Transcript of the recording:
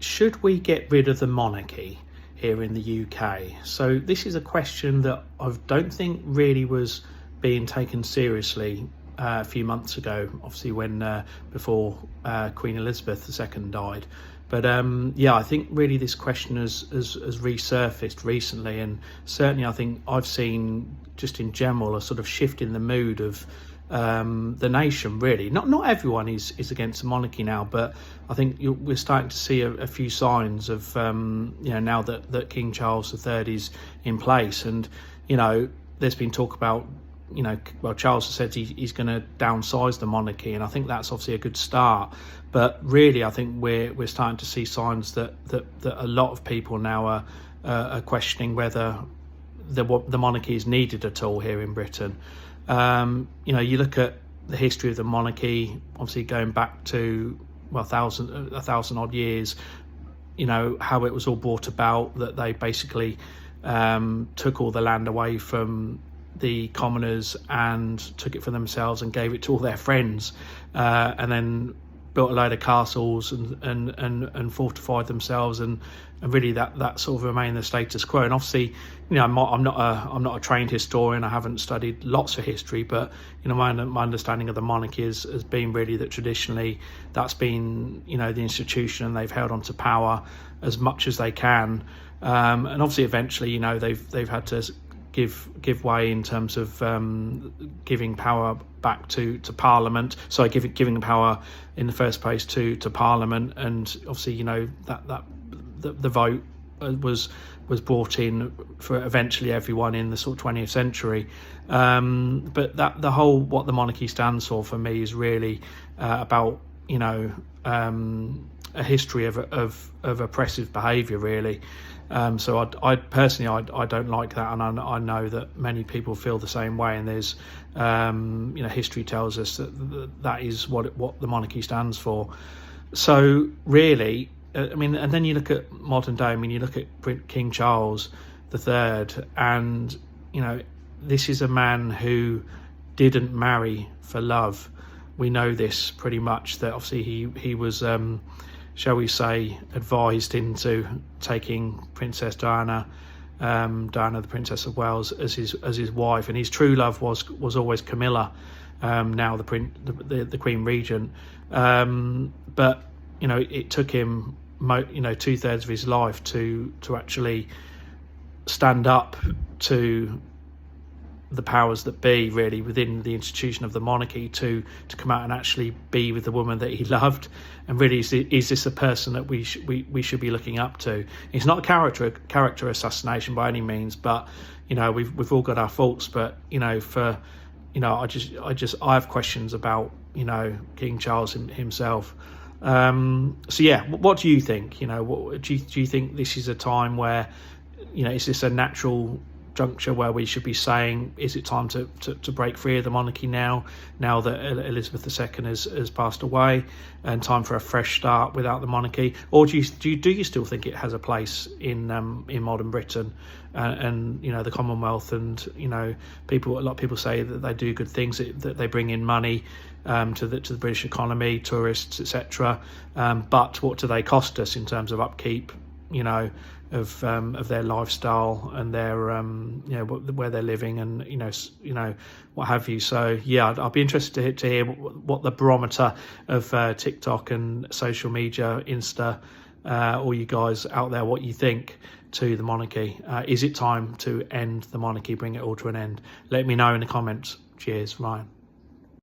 should we get rid of the monarchy here in the UK? So this is a question that I don't think really was being taken seriously a few months ago, obviously when before Queen Elizabeth II died. But yeah, I think really this question has resurfaced recently, and certainly I think I've seen just in general a sort of shift in the mood of the nation. Really, not everyone is against the monarchy now, but I think we're starting to see a few signs of now that King Charles III is in place, and there's been talk about well, Charles has said he's going to downsize the monarchy, and I think that's obviously a good start. But really, I think we're starting to see signs that a lot of people now are questioning whether the monarchy is needed at all here in Britain. You look at the history of the monarchy, obviously going back to a thousand odd years. How it was all brought about, that they basically took all the land away from the commoners and took it for themselves and gave it to all their friends, and then built a load of castles and fortified themselves, and really that sort of remained the status quo. And obviously, I'm not a trained historian. I haven't studied lots of history, but my understanding of the monarchy has been really that traditionally that's been the institution, and they've held on to power as much as they can, and obviously eventually they've had to give way in terms of giving power back to Parliament. So giving power in the first place to Parliament, and obviously that the vote was brought in for eventually everyone in the sort of 20th century. But that the whole what the monarchy stands for me is really about a history of oppressive behaviour, really. So I personally I don't like that, and I know that many people feel the same way. And there's history tells us that is what the monarchy stands for. So really, and then you look at modern day. You look at King Charles III, and this is a man who didn't marry for love. We know this pretty much, that obviously he was shall we say, advised into taking Princess Diana, the Princess of Wales, as his wife, and his true love was always Camilla, now the Queen Regent. But it took him 2/3 of his life to actually stand up to the powers that be, really, within the institution of the monarchy, to come out and actually be with the woman that he loved. And really, is this a person that we should be looking up to? It's not a character assassination by any means, but we've all got our faults. But I have questions about King Charles himself. So yeah, what do you think? Do you think this is a time where is this a natural juncture where we should be saying, is it time to break free of the monarchy now that Elizabeth II has passed away, and time for a fresh start without the monarchy? Or do you still think it has a place in modern Britain and the Commonwealth, and a lot of people say that they do good things, that they bring in money to the British economy, tourists, etc. But what do they cost us in terms of upkeep, of their lifestyle and their where they're living, and what have you? So yeah, I'd be interested to hear what the barometer of TikTok and social media, Insta, all you guys out there, what you think to the monarchy. Is it time to end the monarchy, bring it all to an end? Let me know in the comments. Cheers, Ryan.